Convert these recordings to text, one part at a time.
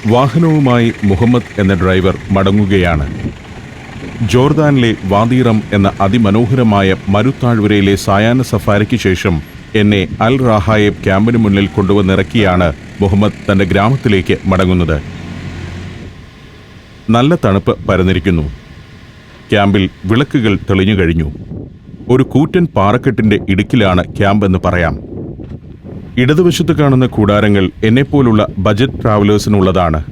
വാഹനവുമായി മുഹമ്മദ് എന്ന ഡ്രൈവർ മടങ്ങുകയാണ്. ജോർദാനിലെ വാദി റം എന്ന അതിമനോഹരമായ മരുത്താഴ്വരയിലെ സായാഹ്ന സഫാരിക്ക് ശേഷം എന്നെ അൽ റാഹായേബ് ക്യാമ്പിന് മുന്നിൽ കൊണ്ടുവന്നിറക്കിയാണ് മുഹമ്മദ് തന്റെ ഗ്രാമത്തിലേക്ക് മടങ്ങുന്നത്. നല്ല തണുപ്പ് പരന്നിരിക്കുന്നു. ക്യാമ്പിൽ വിളക്കുകൾ തെളിഞ്ഞു കഴിഞ്ഞു. ഒരു കൂറ്റൻ പാറക്കെട്ടിന്റെ ഇടുക്കിലാണ് ക്യാമ്പ് എന്ന് പറയാം. ഇടതുവശത്ത് കാണുന്ന കൂടാരങ്ങൾ എന്നെപ്പോലുള്ള ബജറ്റ് ട്രാവലേഴ്സിനുള്ളതാണ്.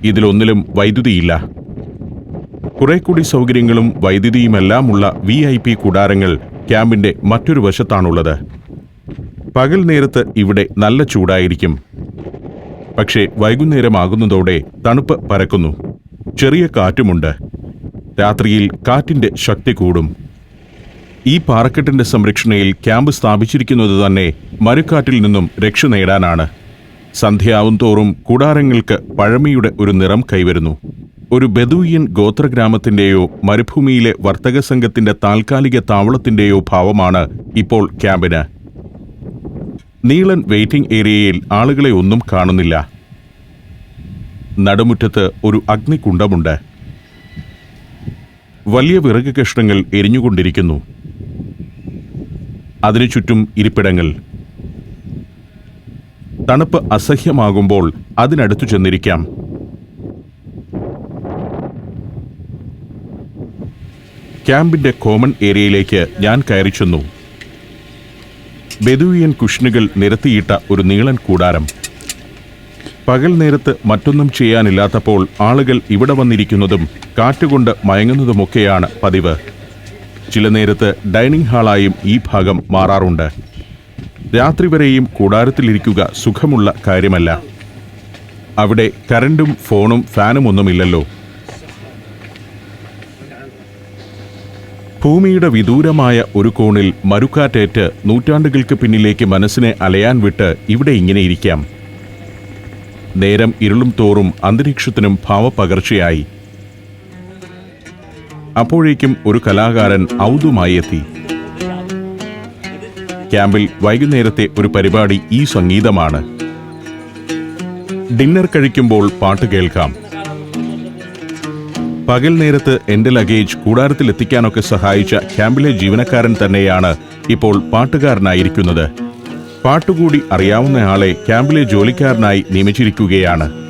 ഇതിലൊന്നിലും വൈദ്യുതിയില്ല. കുറെ കൂടി സൗകര്യങ്ങളും വൈദ്യുതിയുമെല്ലാമുള്ള VIP കൂടാരങ്ങൾ ക്യാമ്പിന്റെ മറ്റൊരു വശത്താണുള്ളത്. പകൽ നേരത്ത് ഇവിടെ നല്ല ചൂടായിരിക്കും. പക്ഷേ വൈകുന്നേരമാകുന്നതോടെ തണുപ്പ് പരക്കുന്നു. ചെറിയ കാറ്റുമുണ്ട്. രാത്രിയിൽ കാറ്റിന്റെ ശക്തി കൂടും. ഈ പാറക്കെട്ടിന്റെ സംരക്ഷണയിൽ ക്യാമ്പ് സ്ഥാപിച്ചിരിക്കുന്നത് തന്നെ മരുക്കാറ്റിൽ നിന്നും രക്ഷ നേടാനാണ്. സന്ധ്യയാവും തോറും കൂടാരങ്ങൾക്ക് പഴമയുടെ ഒരു നിറം കൈവരുന്നു. ഒരു ബെദൂയിയൻ ഗോത്രഗ്രാമത്തിന്റെയോ മരുഭൂമിയിലെ വർത്തക സംഘത്തിന്റെ താൽക്കാലിക താവളത്തിന്റെയോ ഭാവമാണ് ഇപ്പോൾ ക്യാമ്പിന്. നീളൻ വെയിറ്റിംഗ് ഏരിയയിൽ ആളുകളെ ഒന്നും കാണുന്നില്ല. നടുമുറ്റത്ത് ഒരു അഗ്നികുണ്ഡമുണ്ട്. വലിയ വിറക് കഷ്ണങ്ങൾ എരിഞ്ഞുകൊണ്ടിരിക്കുന്നു. അതിനു ചുറ്റും ഇരിപ്പിടങ്ങൾ. തണുപ്പ് അസഹ്യമാകുമ്പോൾ അതിനടുത്തു ചെന്നിരിക്കാം. ക്യാമ്പിന്റെ കോമൺ ഏരിയയിലേക്ക് ഞാൻ കയറി ചെന്നു. ബെദൂയിയൻ കുഷ്നുകൾ നിരത്തിയിട്ട ഒരു നീളൻ കൂടാരം. പകൽ നേരത്ത് മറ്റൊന്നും ചെയ്യാനില്ലാത്തപ്പോൾ ആളുകൾ ഇവിടെ വന്നിരിക്കുന്നതും കാറ്റുകൊണ്ട് മയങ്ങുന്നതുമൊക്കെയാണ് പതിവ്. ചില നേരത്ത് ഡൈനിങ് ഹാളായും ഈ ഭാഗം മാറാറുണ്ട്. രാത്രി വരെയും കൂടാരത്തിലിരിക്കുക സുഖമുള്ള കാര്യമല്ല. അവിടെ കറണ്ടും ഫോണും ഫാനും ഒന്നുമില്ലല്ലോ. ഭൂമിയുടെ വിദൂരമായ ഒരു കോണിൽ മരുക്കാറ്റേറ്റ് നൂറ്റാണ്ടുകൾക്ക് പിന്നിലേക്ക് മനസ്സിനെ അലയാൻ വിട്ട് ഇവിടെ ഇങ്ങനെ ഇരിക്കാം. നേരം ഇരുളും തോറും അന്തരീക്ഷത്തിനും ഭാവപകർച്ചയായി. അപ്പോഴേക്കും ഒരു കലാകാരൻ ഔദുമായി എത്തി. ക്യാമ്പിൽ വൈകുന്നേരത്തെ ഒരു പരിപാടി ഈ സംഗീതമാണ്. ഡിന്നർ കഴിക്കുമ്പോൾ പാട്ട് കേൾക്കാം. പകൽ നേരത്ത് എന്റെ ലഗേജ് കൂടാരത്തിലെത്തിക്കാനൊക്കെ സഹായിച്ച ക്യാമ്പിലെ ജീവനക്കാരൻ തന്നെയാണ് ഇപ്പോൾ പാട്ടുകാരനായിരിക്കുന്നത്. പാട്ടുകൂടി അറിയാവുന്നയാളെ ക്യാമ്പിലെ ജോലിക്കാരനായി നിയമിച്ചിരിക്കുകയാണ്.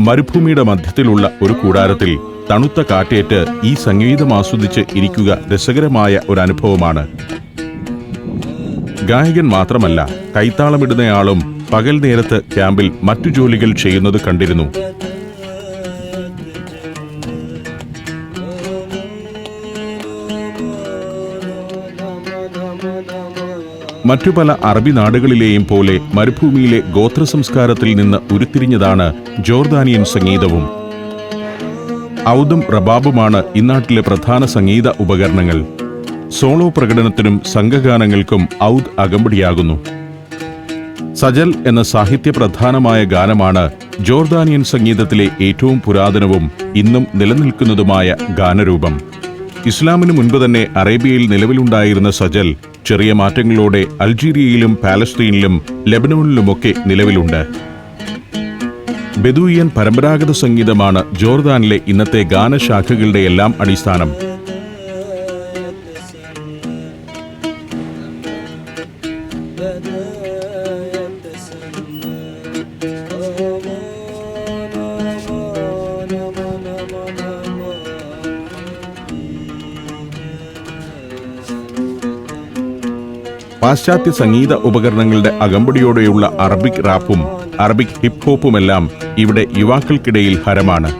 മരുഭൂമിയുടെ മധ്യത്തിലുള്ള ഒരു കൂടാരത്തിൽ തണുത്ത കാറ്റേറ്റ് ഈ സംഗീതം ആസ്വദിച്ച് ഇരിക്കുക രസകരമായ ഒരു അനുഭവമാണ്. ഗായകൻ മാത്രമല്ല, കൈത്താളമിടുന്നയാളും പകൽ നേരത്ത് ക്യാമ്പിൽ മറ്റു ജോലികൾ ചെയ്യുന്നത് കണ്ടിരുന്നു. മറ്റു പല അറബി നാടുകളിലെയും പോലെ മരുഭൂമിയിലെ ഗോത്ര സംസ്കാരത്തിൽ നിന്ന് ഉരുത്തിരിഞ്ഞതാണ് ജോർദാനിയൻ സംഗീതവും. ഔദും റബാബുമാണ് ഇന്നാട്ടിലെ പ്രധാന സംഗീത ഉപകരണങ്ങൾ. സോളോ പ്രകടനത്തിനും സംഘഗാനങ്ങൾക്കും ഔദ് അകമ്പടിയാകുന്നു. സജൽ എന്ന സാഹിത്യപ്രധാനമായ ഗാനമാണ് ജോർദാനിയൻ സംഗീതത്തിലെ ഏറ്റവും പുരാതനവും ഇന്നും നിലനിൽക്കുന്നതുമായ ഗാനരൂപം. ഇസ്ലാമിനു മുൻപ് തന്നെ അറേബ്യയിൽ നിലവിലുണ്ടായിരുന്ന സജൽ ചെറിയ മാറ്റങ്ങളോടെ അൾജീരിയയിലും പാലസ്തീനിലും ലെബനോനിലുമൊക്കെ നിലവിലുണ്ട്. ബെദൂയിയൻ പരമ്പരാഗത സംഗീതമാണ് ജോർദാനിലെ ഇന്നത്തെ ഗാനശാഖകളുടെ എല്ലാം അടിസ്ഥാനം. പാശ്ചാത്യ സംഗീത ഉപകരണങ്ങളുടെ അകമ്പടിയോടെയുള്ള അറബിക് റാപ്പും അറബിക് ഹിപ് ഹോപ്പുമെല്ലാം ഇവിടെ യുവാക്കൾക്കിടയിൽ ഹരമാണ്.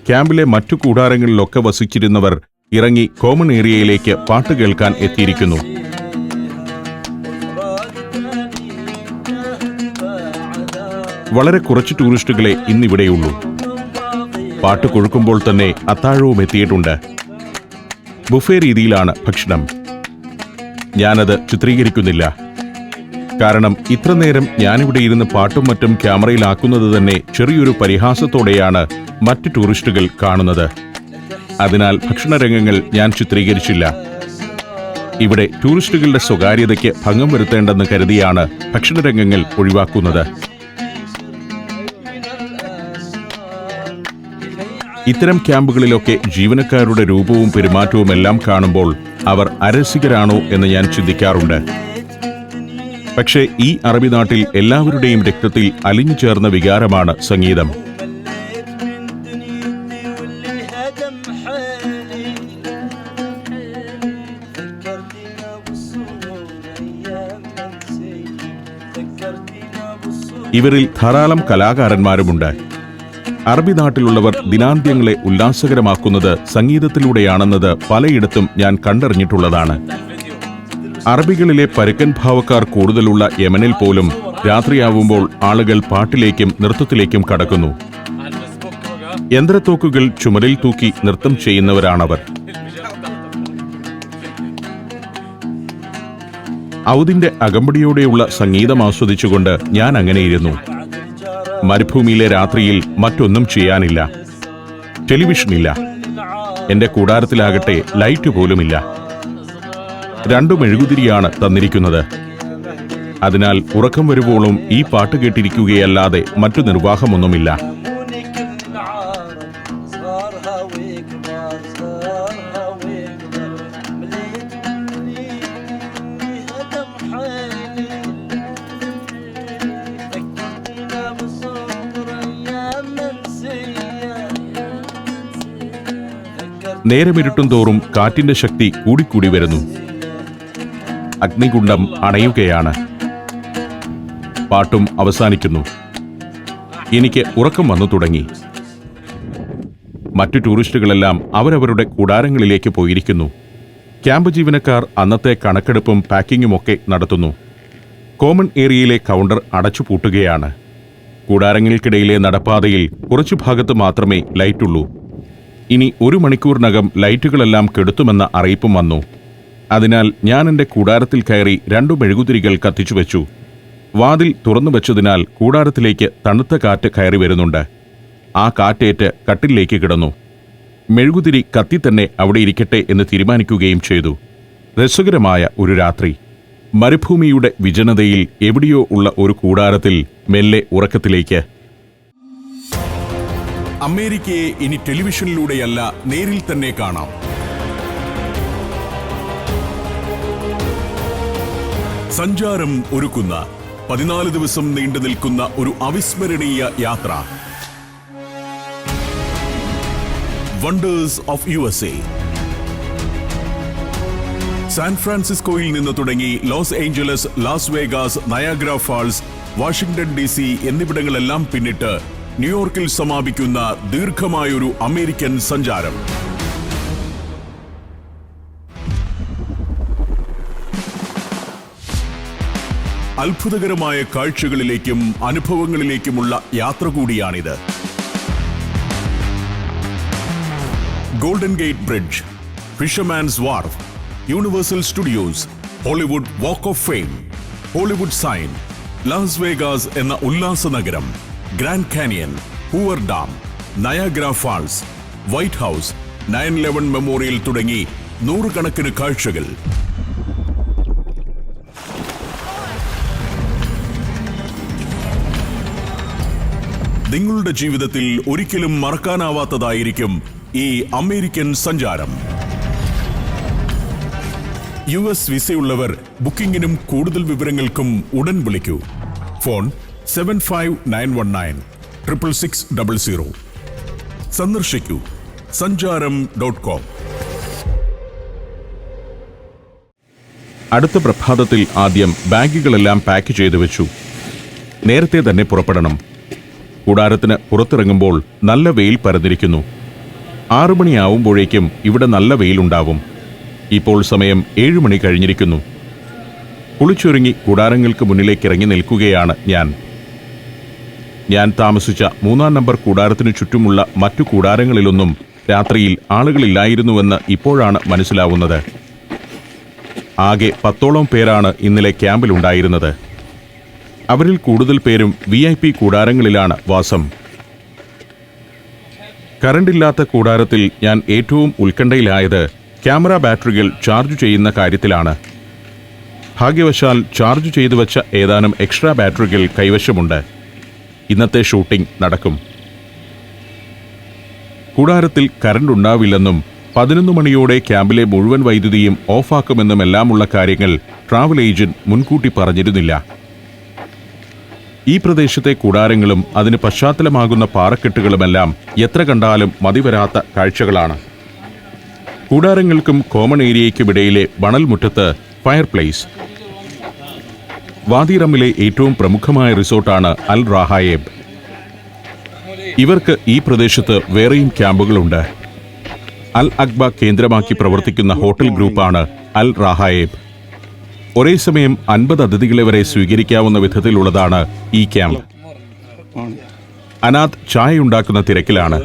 ക്യാമ്പിലെ മറ്റു കൂടാരങ്ങളിലൊക്കെ വസിച്ചിരുന്നവർ ഇറങ്ങി കോമൺ ഏരിയയിലേക്ക് പാട്ട് കേൾക്കാൻ എത്തിയിരിക്കുന്നു. വളരെ കുറച്ച് ടൂറിസ്റ്റുകളെ ഇന്നിവിടെയുള്ളൂ. പാട്ട് കൊഴുക്കുമ്പോൾ തന്നെ അത്താഴവും എത്തിയിട്ടുണ്ട്. ബുഫേ രീതിയിലാണ് ഭക്ഷണം. ഞാനത് ചിത്രീകരിക്കുന്നില്ല. കാരണം ഇത്ര നേരം ഞാനിവിടെ ഇരുന്ന് പാട്ടും മറ്റും ക്യാമറയിലാക്കുന്നത് തന്നെ ചെറിയൊരു പരിഹാസത്തോടെയാണ് മറ്റ് ടൂറിസ്റ്റുകൾ കാണുന്നത്. അതിനാൽ ഭക്ഷണരംഗങ്ങൾ ഞാൻ ചിത്രീകരിച്ചില്ല. ഇവിടെ ടൂറിസ്റ്റുകളുടെ സ്വകാര്യതയ്ക്ക് ഭംഗം വരുത്തേണ്ടെന്ന് കരുതിയാണ് ഭക്ഷണരംഗങ്ങൾ ഒഴിവാക്കുന്നത്. ഇത്തരം ക്യാമ്പുകളിലൊക്കെ ജീവനക്കാരുടെ രൂപവും പെരുമാറ്റവും എല്ലാം കാണുമ്പോൾ അവർ അരസികരാണോ എന്ന് ഞാൻ ചിന്തിക്കാറുണ്ട്. പക്ഷേ ഈ അറബി നാട്ടിൽ എല്ലാവരുടെയും രക്തത്തിൽ അലിഞ്ഞു ചേർന്ന വികാരമാണ് സംഗീതം. ഇവരിൽ ധാരാളം കലാകാരന്മാരുമുണ്ട്. അറബി നാട്ടിലുള്ളവർ ദിനാന്ത്യങ്ങളെ ഉല്ലാസകരമാക്കുന്നത് സംഗീതത്തിലൂടെയാണെന്നത് പലയിടത്തും ഞാൻ കണ്ടറിഞ്ഞിട്ടുള്ളതാണ്. അറബികളിലെ പരുക്കൻ ഭാവക്കാർ കൂടുതലുള്ള യമനിൽ പോലും രാത്രിയാവുമ്പോൾ ആളുകൾ പാട്ടിലേക്കും നൃത്തത്തിലേക്കും കടക്കുന്നു. യന്ത്രത്തോക്കുകൾ ചുമലിൽ തൂക്കി നൃത്തം ചെയ്യുന്നവരാണവർ. ഔദിന്റെ അകമ്പടിയോടെയുള്ള സംഗീതം ആസ്വദിച്ചുകൊണ്ട് ഞാൻ അങ്ങനെയിരുന്നു. മരുഭൂമിയിലെ രാത്രിയിൽ മറ്റൊന്നും ചെയ്യാനില്ല. ടെലിവിഷനില്ല. എന്റെ കൂടാരത്തിലാകട്ടെ ലൈറ്റ് പോലുമില്ല. 2 മെഴുകുതിരിയാണ് തന്നിരിക്കുന്നത്. അതിനാൽ ഉറക്കം വരുവോളും ഈ പാട്ട് കേട്ടിരിക്കുകയല്ലാതെ മറ്റു നിർവാഹമൊന്നുമില്ല. നേരമിരുട്ടും തോറും കാറ്റിന്റെ ശക്തി കൂടിക്കൂടി വരുന്നു. അഗ്നികുണ്ഡം അണയുകയാണ്. പാട്ടും അവസാനിക്കുന്നു. എനിക്ക് ഉറക്കം വന്നു തുടങ്ങി. മറ്റു ടൂറിസ്റ്റുകളെല്ലാം അവരവരുടെ കൂടാരങ്ങളിലേക്ക് പോയിരിക്കുന്നു. ക്യാമ്പ് ജീവനക്കാർ അന്നത്തെ കണക്കെടുപ്പും പാക്കിങ്ങുമൊക്കെ നടത്തുന്നു. കോമൺ ഏരിയയിലെ കൗണ്ടർ അടച്ചുപൂട്ടുകയാണ്. കൂടാരങ്ങൾക്കിടയിലെ നടപ്പാതയിൽ കുറച്ചു ഭാഗത്ത് മാത്രമേ ലൈറ്റുള്ളൂ. ഇനി 1 മണിക്കൂറിനകം ലൈറ്റുകളെല്ലാം കെടുത്തുമെന്ന അറിയിപ്പും വന്നു. അതിനാൽ ഞാൻ എൻ്റെ കൂടാരത്തിൽ കയറി 2 മെഴുകുതിരികൾ കത്തിച്ചു വെച്ചു. വാതിൽ തുറന്നു വെച്ചതിനാൽ കൂടാരത്തിലേക്ക് തണുത്ത കാറ്റ് കയറി വരുന്നുണ്ട്. ആ കാറ്റേറ്റ് കട്ടിലേക്ക് കിടന്നു. മെഴുകുതിരി കത്തി തന്നെ അവിടെ ഇരിക്കട്ടെ എന്ന് തീരുമാനിക്കുകയും ചെയ്തു. രസകരമായ ഒരു രാത്രി. മരുഭൂമിയുടെ വിജനതയിൽ എവിടെയോ ഉള്ള ഒരു കൂടാരത്തിൽ മെല്ലെ ഉറക്കത്തിലേക്ക്. അമേരിക്കയെ ഇനി ടെലിവിഷനിലൂടെയല്ല നേരിൽ തന്നെ കാണാം. സഞ്ചാരം ഒരുക്കുന്ന 14 ദിവസം നീണ്ടു നിൽക്കുന്ന ഒരു അവിസ്മരണീയ യാത്ര. Wonders of USA. സാൻ ഫ്രാൻസിസ്കോയിൽ നിന്ന് തുടങ്ങി Los Angeles, Las Vegas, Niagara Falls, Washington DC എന്നിവിടങ്ങളെല്ലാം പിന്നിട്ട് ന്യൂയോർക്കിൽ സമാപിക്കുന്ന ദീർഘമായൊരു അമേരിക്കൻ സഞ്ചാരം. അത്ഭുതകരമായ കാഴ്ചകളിലേക്കും അനുഭവങ്ങളിലേക്കുമുള്ള യാത്ര കൂടിയാണിത്. Golden Gate Bridge, Fisherman's Wharf, Universal Studios, Hollywood Walk of Fame, Hollywood sign, Las Vegas എന്ന ഉല്ലാസ നഗരം, Grand Canyon, Hoover Dam, Niagara Falls, White House, 9/11 memorial തുടങ്ങി 100 കണക്കിന് കാഴ്ചകൾ. നിങ്ങളുടെ ജീവിതത്തിൽ ഒരിക്കലും മറക്കാനാവാത്തതായിരിക്കും ഈ അമേരിക്കൻ സഞ്ചാരം. US വിസയുള്ളവർ ബുക്കിംഗിനും കൂടുതൽ വിവരങ്ങൾക്കും ഉടൻ വിളിക്കൂ. ഫോൺ 75919 സന്ദർശിക്കൂ sanjaram.com. അടുത്ത പ്രഭാതത്തിൽ ആദ്യം ബാഗുകളെല്ലാം പാക്ക് ചെയ്തു വെച്ചു. നേരത്തെ തന്നെ പുറപ്പെടണം. കൂടാരത്തിന് പുറത്തിറങ്ങുമ്പോൾ നല്ല വെയിൽ പരന്നിരിക്കുന്നു. 6 മണിയാവുമ്പോഴേക്കും ഇവിടെ നല്ല വെയിലുണ്ടാവും. ഇപ്പോൾ സമയം 7 മണി കഴിഞ്ഞിരിക്കുന്നു. കുളിച്ചൊരുങ്ങി കൂടാരങ്ങൾക്ക് മുന്നിലേക്ക് ഇറങ്ങി നിൽക്കുകയാണ് ഞാൻ താമസിച്ച 3-ാം നമ്പർ കൂടാരത്തിനു ചുറ്റുമുള്ള മറ്റു കൂടാരങ്ങളിലൊന്നും രാത്രിയിൽ ആളുകളില്ലായിരുന്നുവെന്ന് ഇപ്പോഴാണ് മനസ്സിലാവുന്നത്. ആകെ 10ഓളം പേരാണ് ഇന്നലെ ക്യാമ്പിലുണ്ടായിരുന്നത്. അവരിൽ കൂടുതൽ പേരും VIP കൂടാരങ്ങളിലാണ് വാസം. കറണ്ടില്ലാത്ത കൂടാരത്തിൽ ഞാൻ ഏറ്റവും ഉത്കണ്ഠയിലായത് ക്യാമറ ബാറ്ററികൾ ചാർജ് ചെയ്യുന്ന കാര്യത്തിലാണ്. ഭാഗ്യവശാൽ ചാർജ് ചെയ്തു വച്ച ഏതാനും എക്സ്ട്രാ ബാറ്ററികൾ കൈവശമുണ്ട്. ഇന്നത്തെ ഷൂട്ടിംഗ് നടക്കും. കൂടാരത്തിൽ കറണ്ട് ഉണ്ടാവില്ലെന്നും 11 മണിയോടെ ക്യാമ്പിലെ മുഴുവൻ വൈദ്യുതിയും ഓഫാക്കുമെന്നുമെല്ലാമുള്ള കാര്യങ്ങൾ ട്രാവൽ ഏജന്റ് മുൻകൂട്ടി പറഞ്ഞിരുന്നില്ല. ഈ പ്രദേശത്തെ കൂടാരങ്ങളും അതിന് പശ്ചാത്തലമാകുന്ന പാറക്കെട്ടുകളുമെല്ലാം എത്ര കണ്ടാലും മതിവരാത്ത കാഴ്ചകളാണ്. കൂടാരങ്ങൾക്കും കോമൺ ഏരിയയ്ക്കുമിടയിലെ മണൽമുറ്റത്ത് ഫയർ പ്ലേസ്. വാദി റമ്മിലെ ഏറ്റവും പ്രമുഖമായ റിസോർട്ടാണ് അൽ റാഹായേബ്. ഇവർക്ക് ഈ പ്രദേശത്ത് വേറെയും ക്യാമ്പുകളുണ്ട്. അൽ അക്ബ കേന്ദ്രമാക്കി പ്രവർത്തിക്കുന്ന ഹോട്ടൽ ഗ്രൂപ്പാണ് അൽ റാഹായേബ്. ഒരേ സമയം 50 അതിഥികളെ വരെ സ്വീകരിക്കാവുന്ന വിധത്തിലുള്ളതാണ് ഈ ക്യാമ്പ്. അനാഥ് ചായയുണ്ടാക്കുന്ന തിരക്കിലാണ്.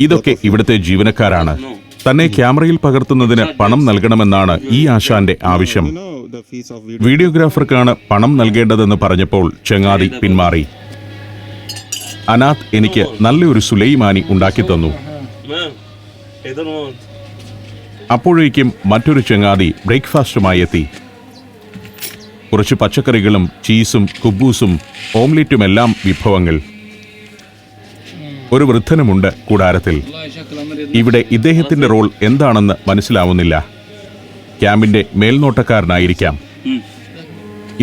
ഇതൊക്കെ ഇവിടുത്തെ ജീവനക്കാരാണ്. തന്നെ ക്യാമറയിൽ പകർത്തുന്നതിന് പണം നൽകണമെന്നാണ് ഈ ആശാന്റെ ആവശ്യം. വീഡിയോഗ്രാഫർക്കാണ് പണം നൽകേണ്ടതെന്ന് പറഞ്ഞപ്പോൾ ചങ്ങാതി പിന്മാറി. അനാഥ് എനിക്ക് നല്ലൊരു സുലൈമാനി ഉണ്ടാക്കി തന്നു. അപ്പോഴേക്കും മറ്റൊരു ചങ്ങാതി ബ്രേക്ക്ഫാസ്റ്റുമായി എത്തി. കുറച്ച് പച്ചക്കറികളും ചീസും കുബൂസും ഓംലെറ്റുമെല്ലാം വിഭവങ്ങൾ. ഒരു വൃദ്ധനുമുണ്ട് കൂടാരത്തിൽ. ഇവിടെ ഇദ്ദേഹത്തിന്റെ റോൾ എന്താണെന്ന് മനസ്സിലാവുന്നില്ല. ക്യാമ്പിന്റെ മേൽനോട്ടക്കാരനായിരിക്കാം.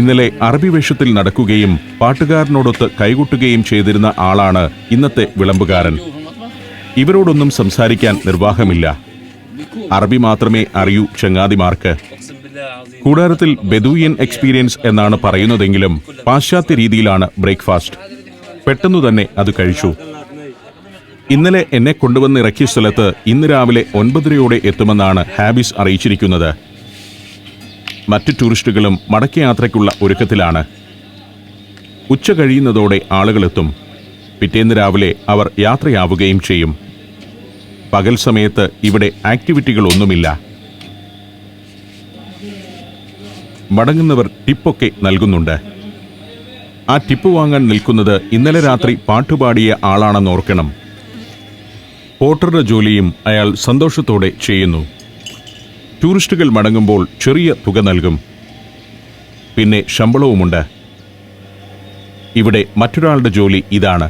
ഇന്നലെ അറബി വേഷത്തിൽ നടക്കുകയും പാട്ടുകാരനോടൊത്ത് കൈകൊട്ടുകയും ചെയ്തിരുന്ന ആളാണ് ഇന്നത്തെ വിളമ്പുകാരൻ. ഇവരോടൊന്നും സംസാരിക്കാൻ നിർവാഹമില്ല. അറബി മാത്രമേ അറിയൂ ചങ്ങാതിമാർക്ക്. കൂടാരത്തിൽ ബെദൂയൻ എക്സ്പീരിയൻസ് എന്നാണ് പറയുന്നതെങ്കിലും പാശ്ചാത്യ രീതിയിലാണ് ബ്രേക്ക്ഫാസ്റ്റ്. പെട്ടെന്നു തന്നെ അത് കഴിച്ചു. ഇന്നലെ എന്നെ കൊണ്ടുവന്ന് ഇറക്കിയ സ്ഥലത്ത് ഇന്ന് രാവിലെ 9:30 എത്തുമെന്നാണ് ഹാബിസ് അറിയിച്ചിരിക്കുന്നത്. മറ്റു ടൂറിസ്റ്റുകളും മടക്കയാത്രയ്ക്കുള്ള ഒരുക്കത്തിലാണ്. ഉച്ച കഴിയുന്നതോടെ ആളുകളെത്തും. പിറ്റേന്ന് രാവിലെ അവർ യാത്രയാവുകയും ചെയ്യും. പകൽ സമയത്ത് ഇവിടെ ആക്ടിവിറ്റികളൊന്നുമില്ല. മടങ്ങുന്നവർ ടിപ്പൊക്കെ നൽകുന്നുണ്ട്. ആ ടിപ്പ് വാങ്ങാൻ നിൽക്കുന്നത് ഇന്നലെ രാത്രി പാട്ടുപാടിയ ആളാണെന്നോർക്കണം. പോർട്ടറുടെ ജോലിയും അയാൾ സന്തോഷത്തോടെ ചെയ്യുന്നു. ടൂറിസ്റ്റുകൾ മടങ്ങുമ്പോൾ ചെറിയ തുക നൽകും. പിന്നെ ശമ്പളവുമുണ്ട്. ഇവിടെ മറ്റൊരാളുടെ ജോലി ഇതാണ്.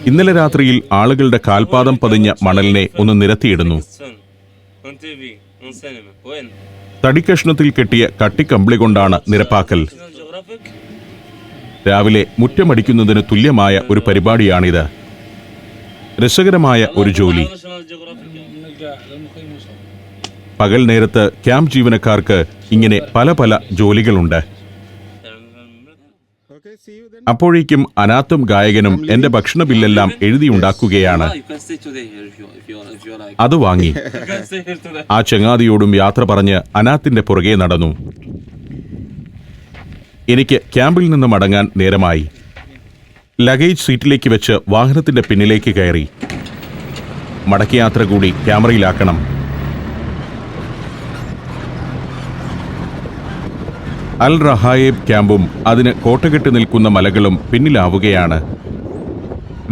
ഇന്നലെ രാത്രിയിൽ ആളുകളുടെ കാൽപാദം പതിഞ്ഞ മണലിനെ ഒന്ന് നിരത്തിയിടുന്നു. തടിക്കഷ്ണത്തിൽ കെട്ടിയ കട്ടിക്കമ്പിളി കൊണ്ടാണ് നിരപ്പാക്കൽ. രാവിലെ മുറ്റമടിക്കുന്നതിന് തുല്യമായ ഒരു പരിപാടിയാണിത്. രസകരമായ ഒരു ജോലി. പകൽ നേരത്ത് ക്യാമ്പ് ജീവനക്കാർക്ക് ഇങ്ങനെ പല പല ജോലികളുണ്ട്. അപ്പോഴേക്കും അനാഥും ഗായകനും എന്റെ ഭക്ഷണ ബില്ലെല്ലാം എഴുതിയുണ്ടാക്കുകയാണ്. അത് വാങ്ങി ആ ചങ്ങാതിയോടും യാത്ര പറഞ്ഞ് അനാഥിന്റെ പുറകെ നടന്നു. എനിക്ക് ക്യാമ്പിൽ നിന്ന് മടങ്ങാൻ നേരമായി. ലഗേജ് സീറ്റിലേക്ക് വെച്ച് വാഹനത്തിന്റെ പിന്നിലേക്ക് കയറി. മടക്കയാത്ര കൂടി ക്യാമറയിലാക്കണം. അൽ റഹായേബ് ക്യാമ്പും അതിന് കോട്ടകെട്ട് നിൽക്കുന്ന മലകളും പിന്നിലാവുകയാണ്.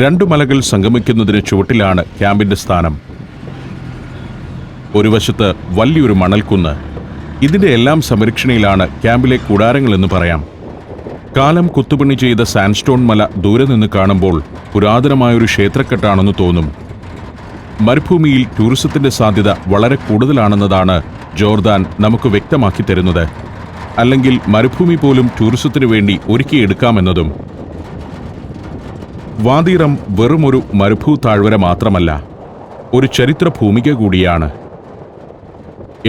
2 മലകൾ സംഗമിക്കുന്നതിന് ചുവട്ടിലാണ് ക്യാമ്പിന്റെ സ്ഥാനം. ഒരു വശത്ത് വലിയൊരു മണൽക്കുന്ന്. ഇതിന്റെ എല്ലാം സംരക്ഷണയിലാണ് ക്യാമ്പിലെ കൂടാരങ്ങളെന്ന് പറയാം. കാലം കുത്തുപണി ചെയ്ത സാൻഡ്സ്റ്റോൺ മല ദൂരെ നിന്ന് കാണുമ്പോൾ പുരാതനമായൊരു ക്ഷേത്രക്കെട്ടാണെന്ന് തോന്നും. മരുഭൂമിയിൽ ടൂറിസത്തിന്റെ സാധ്യത വളരെ കൂടുതലാണെന്നതാണ് ജോർദാൻ നമുക്ക് വ്യക്തമാക്കി തരുന്നത്. അല്ലെങ്കിൽ മരുഭൂമി പോലും ടൂറിസത്തിനു വേണ്ടി ഒരുക്കിയെടുക്കാമെന്നതും. വാദി റം വെറുമൊരു മരുഭൂ താഴ്വര മാത്രമല്ല, ഒരു ചരിത്ര ഭൂമിക കൂടിയാണ്.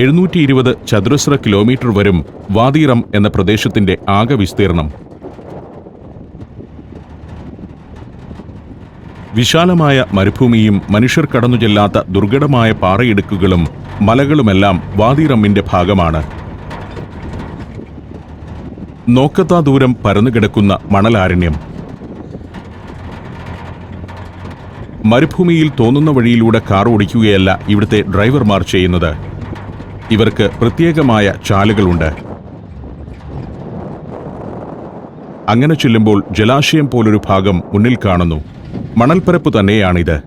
720 ചതുരശ്ര കിലോമീറ്റർ വരും വാദി റം എന്ന പ്രദേശത്തിന്റെ ആകെ വിസ്തീർണം. വിശാലമായ മരുഭൂമിയും മനുഷ്യർ കടന്നു ചെല്ലാത്ത ദുർഘടമായ പാറയിടുക്കുകളും മലകളുമെല്ലാം വാദി റമ്മിന്റെ ഭാഗമാണ്. നോക്കത്താ ദൂരം പരന്നുകിടക്കുന്ന മണലാരണ്യം. മരുഭൂമിയിൽ തോന്നുന്ന വഴിയിലൂടെ കാർ ഓടിക്കുകയല്ല ഇവിടുത്തെ ഡ്രൈവർമാർ ചെയ്യുന്നത്. ഇവർക്ക് പ്രത്യേകമായ ചാലുകളുണ്ട്. അങ്ങനെ ചെല്ലുമ്പോൾ ജലാശയം പോലൊരു ഭാഗം മുന്നിൽ കാണുന്നു. മണൽപ്പരപ്പ് തന്നെയാണിത്.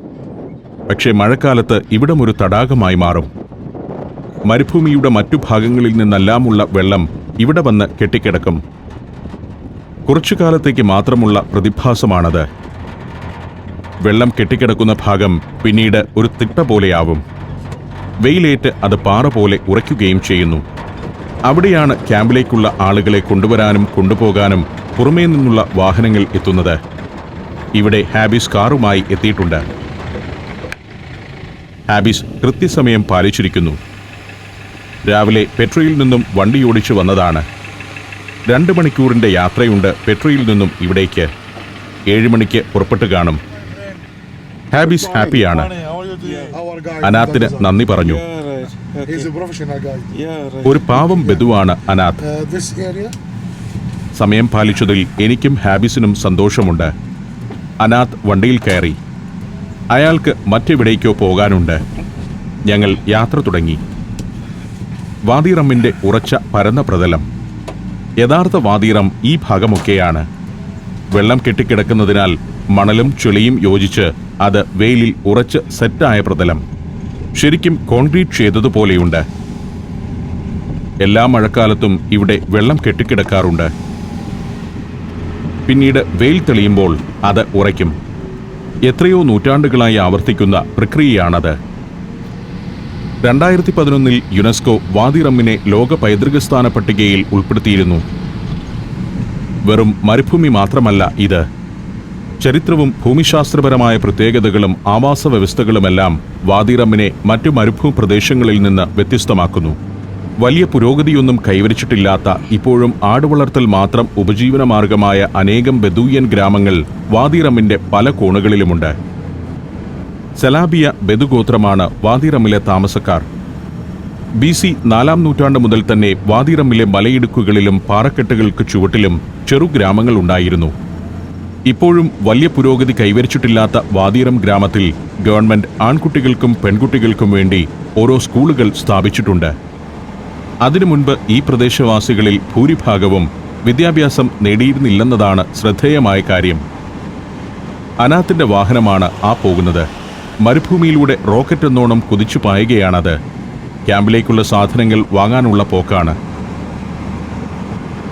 പക്ഷേ മഴക്കാലത്ത് ഇവിടം ഒരു തടാകമായി മാറും. മരുഭൂമിയുടെ മറ്റു ഭാഗങ്ങളിൽ നിന്നെല്ലാമുള്ള വെള്ളം ഇവിടെ വന്ന് കെട്ടിക്കിടക്കും. കുറച്ചു കാലത്തേക്ക് മാത്രമുള്ള പ്രതിഭാസമാണത്. വെള്ളം കെട്ടിക്കിടക്കുന്ന ഭാഗം പിന്നീട് ഒരു തിട്ട പോലെയാവും. വെയിലേറ്റ് അത് പാറ പോലെ ഉറയ്ക്കുകയും ചെയ്യുന്നു. അവിടെയാണ് ക്യാമ്പിലേക്കുള്ള ആളുകളെ കൊണ്ടുവരാനും കൊണ്ടുപോകാനും പുറമേ നിന്നുള്ള വാഹനങ്ങൾ എത്തുന്നത്. ഇവിടെ ഹാബിസ് കാറുമായി എത്തിയിട്ടുണ്ട്. ഹാബിസ് കൃത്യസമയം പാലിച്ചിരിക്കുന്നു. രാവിലെ പെട്രോയിൽ നിന്നും വണ്ടിയോടിച്ചു വന്നതാണ്. 2 മണിക്കൂറിൻ്റെ യാത്രയുണ്ട് പെട്രോയിൽ നിന്നും ഇവിടേക്ക്. 7 മണിക്ക് പുറപ്പെട്ടു കാണും. ഹാബിസ് ഹാപ്പിയാണ്. അനാത്തിന് നന്ദി പറഞ്ഞു. ഒരു പാവം ബന്ധുവാണ് അനാഥ്. സമയം പാലിച്ചതിൽ എനിക്കും ഹാബിസിനും സന്തോഷമുണ്ട്. അനാഥ് വണ്ടിയിൽ കയറി. അയാൾക്ക് മറ്റെവിടേക്കോ പോകാനുണ്ട്. ഞങ്ങൾ യാത്ര തുടങ്ങി. വാദി റമ്മിന്റെ ഉറച്ച പരന്ന പ്രതലം. യഥാർത്ഥ വാദി റം ഈ ഭാഗമൊക്കെയാണ്. വെള്ളം കെട്ടിക്കിടക്കുന്നതിനാൽ മണലും ചെളിയും യോജിച്ച് അത് വെയിലിൽ ഉറച്ച് സെറ്റായ പ്രതലം. ശരിക്കും കോൺക്രീറ്റ് ചെയ്തതുപോലെയുണ്ട്. എല്ലാ മഴക്കാലത്തും ഇവിടെ വെള്ളം കെട്ടിക്കിടക്കാറുണ്ട്. പിന്നീട് വെയിൽ തെളിയുമ്പോൾ അത് ഉറയ്ക്കും. എത്രയോ നൂറ്റാണ്ടുകളായി ആവർത്തിക്കുന്ന പ്രക്രിയയാണത്. 2011 യുനെസ്കോ വാദി റമ്മിനെ ലോക പൈതൃകസ്ഥാന പട്ടികയിൽ ഉൾപ്പെടുത്തിയിരുന്നു. വെറും മരുഭൂമി മാത്രമല്ല ഇത്. ചരിത്രവും ഭൂമിശാസ്ത്രപരമായ പ്രത്യേകതകളും ആവാസ വ്യവസ്ഥകളുമെല്ലാം വാദി റമ്മിനെ മറ്റു മരുഭൂ പ്രദേശങ്ങളിൽ നിന്ന് വ്യത്യസ്തമാക്കുന്നു. വലിയ പുരോഗതിയൊന്നും കൈവരിച്ചിട്ടില്ലാത്ത, ഇപ്പോഴും ആടുവളർത്തൽ മാത്രം ഉപജീവനമാർഗമായ അനേകം ബെദൂയൻ ഗ്രാമങ്ങൾ വാദി റമ്മിന്റെ പല കോണുകളിലുമുണ്ട്. സെലാബിയ ബെദുഗോത്രമാണ് വാദി റമ്മിലെ താമസക്കാർ. BC 4-ാം നൂറ്റാണ്ട് മുതൽ തന്നെ വാദി റമ്മിലെ മലയിടുക്കുകളിലും പാറക്കെട്ടുകൾക്ക് ചുവട്ടിലും ചെറുഗ്രാമങ്ങൾ ഉണ്ടായിരുന്നു. ഇപ്പോഴും വലിയ പുരോഗതി കൈവരിച്ചിട്ടില്ലാത്ത വാദി റം ഗ്രാമത്തിൽ ഗവൺമെന്റ് ആൺകുട്ടികൾക്കും പെൺകുട്ടികൾക്കും വേണ്ടി ഓരോ സ്കൂളുകൾ സ്ഥാപിച്ചിട്ടുണ്ട്. അതിനു മുൻപ് ഈ പ്രദേശവാസികളിൽ ഭൂരിഭാഗവും വിദ്യാഭ്യാസം നേടിയിരുന്നില്ലെന്നതാണ് ശ്രദ്ധേയമായ കാര്യം. അനാഥിന്റെ വാഹനമാണ് ആ പോകുന്നത്. മരുഭൂമിയിലൂടെ റോക്കറ്റ് എന്നോണം കുതിച്ചു പായുകയാണത്. ക്യാമ്പിലേക്കുള്ള സാധനങ്ങൾ വാങ്ങാനുള്ള പോക്കാണ്.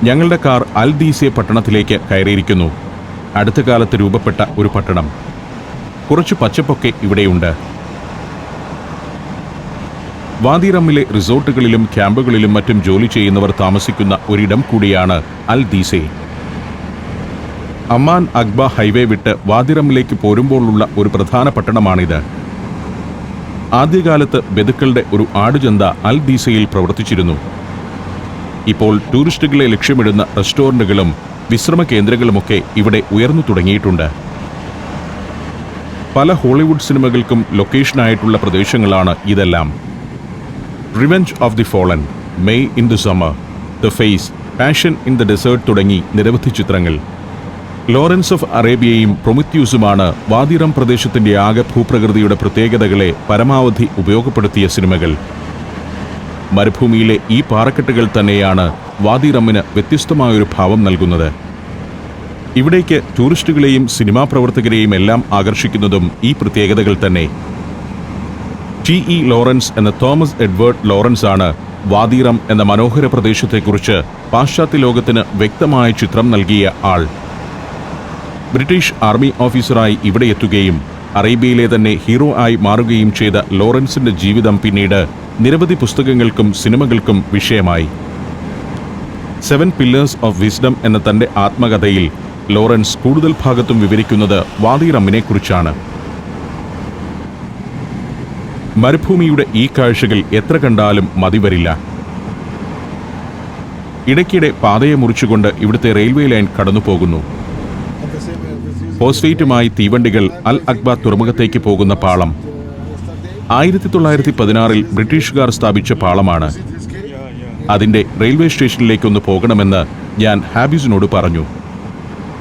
ഞങ്ങളുടെ കാർ അൽ ദീസെ പട്ടണത്തിലേക്ക് കയറിയിരിക്കുന്നു. അടുത്ത കാലത്ത് രൂപപ്പെട്ട ഒരു പട്ടണം. കുറച്ച് പച്ചപ്പൊക്കെ ഇവിടെയുണ്ട്. വാദി റമ്മിലെ റിസോർട്ടുകളിലും ക്യാമ്പുകളിലും മറ്റും ജോലി ചെയ്യുന്നവർ താമസിക്കുന്ന ഒരിടം കൂടിയാണ് അൽ ദീസെ. അമ്മാൻ അഗ്ബ ഹൈവേ വിട്ട് വാദി റമ്മിലേക്ക് പോരുമ്പോഴുള്ള ഒരു പ്രധാന പട്ടണമാണിത്. ആദ്യകാലത്ത് ബെദുക്കളുടെ ഒരു ആടുചന്ത അൽ ദീസയിൽ പ്രവർത്തിച്ചിരുന്നു. ഇപ്പോൾ ടൂറിസ്റ്റുകളെ ലക്ഷ്യമിടുന്ന റെസ്റ്റോറന്റുകളും വിശ്രമ കേന്ദ്രങ്ങളുമൊക്കെ ഇവിടെ ഉയർന്നു തുടങ്ങിയിട്ടുണ്ട്. പല ഹോളിവുഡ് സിനിമകൾക്കും ലൊക്കേഷനായിട്ടുള്ള പ്രദേശങ്ങളാണ് ഇതെല്ലാം. Revenge of the Fallen, May in the Summer, the Face, Passion in the Desert തുടങ്ങി നിരവധി ചിത്രങ്ങൾ. ലോറൻസ് ഓഫ് അറേബ്യയും പ്രൊമിത്യൂസുമാണ് വാദി റം പ്രദേശത്തിന്റെ ആകെ ഭൂപ്രകൃതിയുടെ പ്രത്യേകതകളെ പരമാവധി ഉപയോഗപ്പെടുത്തിയ സിനിമകൾ. മരുഭൂമിയിലെ ഈ പാറക്കെട്ടുകൾ തന്നെയാണ് വാദി റമ്മിന് വ്യത്യസ്തമായൊരു ഭാവം നൽകുന്നത്. ഇവിടേക്ക് ടൂറിസ്റ്റുകളെയും സിനിമാ പ്രവർത്തകരെയും എല്ലാം ആകർഷിക്കുന്നതും ഈ പ്രത്യേകതകൾ തന്നെ. T.E. ലോറൻസ് എന്ന തോമസ് എഡ്വേർഡ് ലോറൻസ് ആണ് വാദി റം എന്ന മനോഹര പ്രദേശത്തെക്കുറിച്ച് പാശ്ചാത്യ ലോകത്തിന് വ്യക്തമായ ചിത്രം നൽകിയ ആൾ. ബ്രിട്ടീഷ് ആർമി ഓഫീസറായി ഇവിടെ എത്തുകയും അറേബ്യയിലെ തന്നെ ഹീറോ ആയി മാറുകയും ചെയ്ത ലോറൻസിന്റെ ജീവിതം പിന്നീട് നിരവധി പുസ്തകങ്ങൾക്കും സിനിമകൾക്കും വിഷയമായി. 7 പില്ലേഴ്സ് ഓഫ് വിസ്ഡം എന്ന തന്റെ ആത്മകഥയിൽ ലോറൻസ് കൂടുതൽ ഭാഗത്തും വിവരിക്കുന്നത് വാദി റമ്മിനെക്കുറിച്ചാണ്. മരുഭൂമിയുടെ ഈ കാഴ്ചകൾ എത്ര കണ്ടാലും മതിവരില്ല. ഇടയ്ക്കിടെ പാതയെ മുറിച്ചുകൊണ്ട് ഇവിടുത്തെ റെയിൽവേ ലൈൻ കടന്നുപോകുന്നു. ഫോസ്ഫേറ്റുമായി തീവണ്ടികൾ അൽ അക്ബ തുറമുഖത്തേക്ക് പോകുന്ന പാളം 1916 ബ്രിട്ടീഷുകാർ സ്ഥാപിച്ച പാളമാണ്. അതിൻ്റെ റെയിൽവേ സ്റ്റേഷനിലേക്കൊന്ന് പോകണമെന്ന് ഞാൻ ഹാബിസിനോട് പറഞ്ഞു.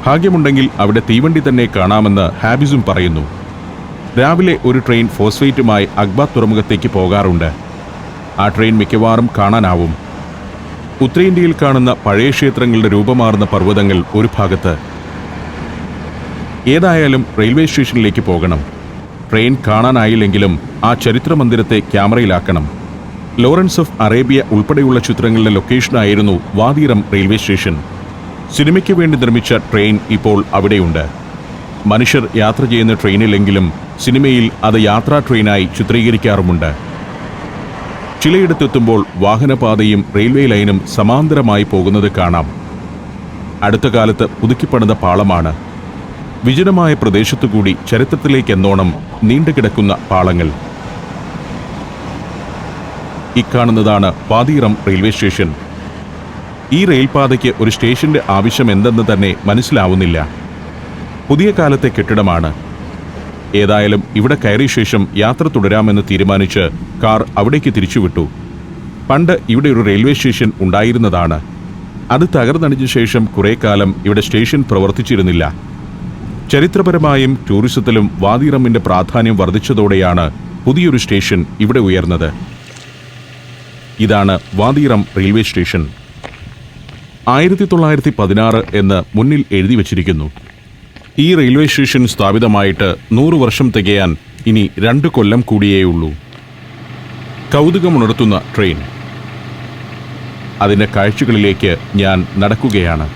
ഭാഗ്യമുണ്ടെങ്കിൽ അവിടെ തീവണ്ടി തന്നെ കാണാമെന്ന് ഹാബിസും പറയുന്നു. രാവിലെ ഒരു ട്രെയിൻ ഫോസ്ഫേറ്റുമായി അക്ബ തുറമുഖത്തേക്ക് പോകാറുണ്ട്. ആ ട്രെയിൻ മിക്കവാറും കാണാനാവും. ഉത്തരേന്ത്യയിൽ കാണുന്ന പഴയ ക്ഷേത്രങ്ങളുടെ രൂപമാർന്ന പർവ്വതങ്ങൾ ഒരു ഭാഗത്ത്. ഏതായാലും റെയിൽവേ സ്റ്റേഷനിലേക്ക് പോകണം. ട്രെയിൻ കാണാനായില്ലെങ്കിലും ആ ചരിത്ര മന്ദിരത്തെ ക്യാമറയിലാക്കണം. ലോറൻസ് ഓഫ് അറേബ്യ ഉൾപ്പെടെയുള്ള ചിത്രങ്ങളുടെ ലൊക്കേഷനായിരുന്നു വാദി റം റെയിൽവേ സ്റ്റേഷൻ. സിനിമയ്ക്ക് വേണ്ടി നിർമ്മിച്ച ട്രെയിൻ ഇപ്പോൾ അവിടെയുണ്ട്. മനുഷ്യർ യാത്ര ചെയ്യുന്ന ട്രെയിനിലെങ്കിലും സിനിമയിൽ അത് യാത്രാ ട്രെയിനായി ചിത്രീകരിക്കാറുമുണ്ട്. ചിലയിടത്തെത്തുമ്പോൾ വാഹനപാതയും റെയിൽവേ ലൈനും സമാന്തരമായി പോകുന്നത് കാണാം. അടുത്ത കാലത്ത് പുതുക്കിപ്പണിത പാളമാണ്. വിജനമായ പ്രദേശത്തുകൂടി ചരിത്രത്തിലേക്കെന്നോണം നീണ്ടുകിടക്കുന്ന പാളങ്ങൾ. ഇക്കാണുന്നതാണ് വാദി റം റെയിൽവേ സ്റ്റേഷൻ. ഈ റെയിൽപാതയ്ക്ക് ഒരു സ്റ്റേഷന്റെ ആവശ്യം എന്തെന്ന് തന്നെ മനസ്സിലാവുന്നില്ല. പുതിയ കാലത്തെ കെട്ടിടമാണ്. ഏതായാലും ഇവിടെ കയറിയ ശേഷം യാത്ര തുടരാമെന്ന് തീരുമാനിച്ച് കാർ അവിടേക്ക് തിരിച്ചുവിട്ടു. പണ്ട് ഇവിടെ ഒരു റെയിൽവേ സ്റ്റേഷൻ ഉണ്ടായിരുന്നതാണ്. അത് തകർന്നടിഞ്ഞ ശേഷം കുറേ കാലം ഇവിടെ സ്റ്റേഷൻ പ്രവർത്തിച്ചിരുന്നില്ല. ചരിത്രപരമായും ടൂറിസത്തിലും വാദി റമ്മിന്റെ പ്രാധാന്യം വർദ്ധിച്ചതോടെയാണ് പുതിയൊരു സ്റ്റേഷൻ ഇവിടെ ഉയർന്നത്. ഇതാണ് വാദി റം റെയിൽവേ സ്റ്റേഷൻ. 1916 എന്ന് മുന്നിൽ എഴുതി വച്ചിരിക്കുന്നു. ഈ റെയിൽവേ സ്റ്റേഷൻ സ്ഥാപിതമായിട്ട് 100 വർഷം തികയാൻ ഇനി 2 കൊല്ലം കൂടിയേയുള്ളൂ. കൗതുകമുണർത്തുന്ന ട്രെയിൻ. അതിൻ്റെ കാഴ്ചകളിലേക്ക് ഞാൻ നടക്കുകയാണ്.